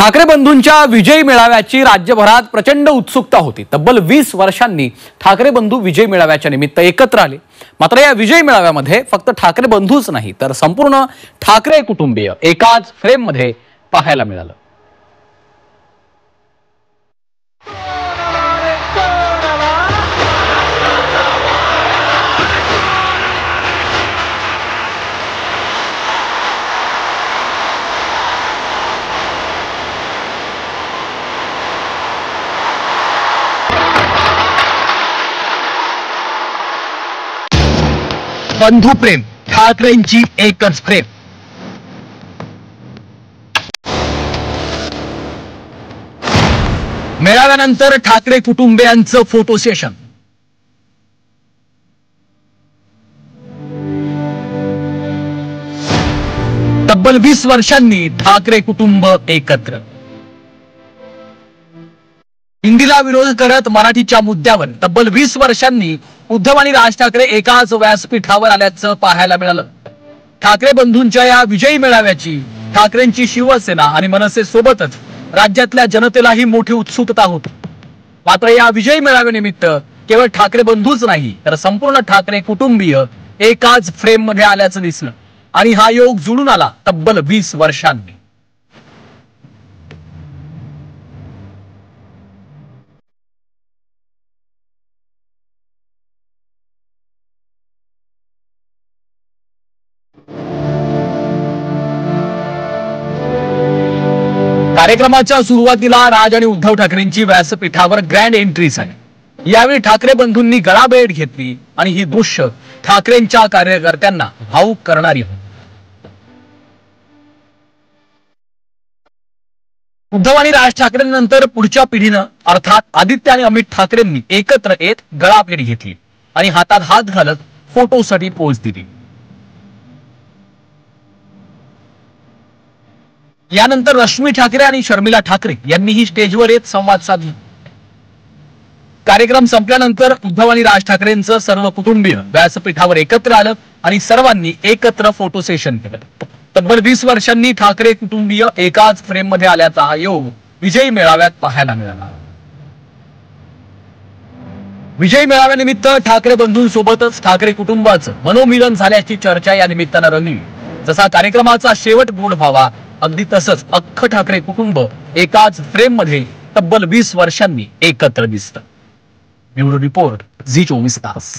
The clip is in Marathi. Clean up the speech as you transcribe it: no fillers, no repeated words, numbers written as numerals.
ठाकरे बंधूंच्या विजयी मेळाव्याची राज्यभरात प्रचंड उत्सुकता होती। तब्बल 20 वर्षांनी ठाकरे बंधू विजयी मेळाव्याच्या निमित्त एकत्र आले। मात्र या विजयी मेळाव्यामध्ये फक्त ठाकरे बंधूच नाही तर संपूर्ण ठाकरे कुटुंबीय एकाच फ्रेममध्ये पाहायला मिळालं। बंधू प्रेम ठाकरेंची एकच फ्रेम। मेळाव्यानंतर ठाकरे कुटुंबियांचं फोटो सेशन। तब्बल 20 वर्षांनी ठाकरे कुटुंब एकत्र। हिंदीला विरोध करत मराठीच्या मुद्द्यावर तब्बल 20 वर्षांनी उद्धव आणि राज ठाकरे एकाच व्यासपीठावर आल्याचं पाहायला मिळालं। ठाकरे बंधूंच्या या विजयी मेळाव्याची ठाकरेंची शिवसेना आणि मनसे सोबतच राज्यातल्या जनतेलाही मोठी उत्सुकता होती। मात्र या विजयी मेळाव्यानिमित्त केवळ ठाकरे बंधूच नाही तर संपूर्ण ठाकरे कुटुंबीय एकाच फ्रेम मध्ये आल्याचं दिसलं आणि हा योग जुळून आला तब्बल 20 वर्षांनी। कार्यक्रमाच्या सुरुवातीला राज आणि उद्धव ठाकरेंची व्यासपीठावर ग्रँड एंट्री झाली। यावेळी ठाकरे बंधूंनी गळाभेट घेतली आणि ही दृश्य ठाकरेंच्या कार्यकर्त्यांना भावुक करणारी होती। उद्धव आणि राज ठाकरेंनंतर पुढच्या पिढीनं अर्थात आदित्य आणि अमित ठाकरेंनी एकत्र येत गळाभेट घेतली आणि हातात हात घालत फोटोसाठी पोज दिली। यानंतर रश्मी ठाकरे आणि शर्मिला ठाकरे यांनीही स्टेजवर येत संवाद साधला। कार्यक्रम संपल्यानंतर उद्धव आणि राज ठाकरेंचं सर्व कुटुंबीय व्यासपीठावर एकत्र आलं आणि सर्वांनी एकत्र फोटो सेशन केलं। तब्बल 20 वर्षांनी ठाकरे कुटुंबीय एकाच फ्रेम मध्ये आल्याचा हा योग विजयी मेळाव्यात पाहायला मिळाला। विजयी मेळाव्यानिमित्त ठाकरे बंधूंसोबतच ठाकरे कुटुंबाचं मनोमिलन झाल्याची चर्चा या निमित्तानं रंगली। जसा कार्यक्रमाचा शेवट गोड व्हावा अगदी तसंच अख्खं ठाकरे कुटुंब एकाच फ्रेम मध्ये तब्बल 20 वर्षांनी एकत्र दिसतं। ब्युरो रिपोर्ट झी 24 तास।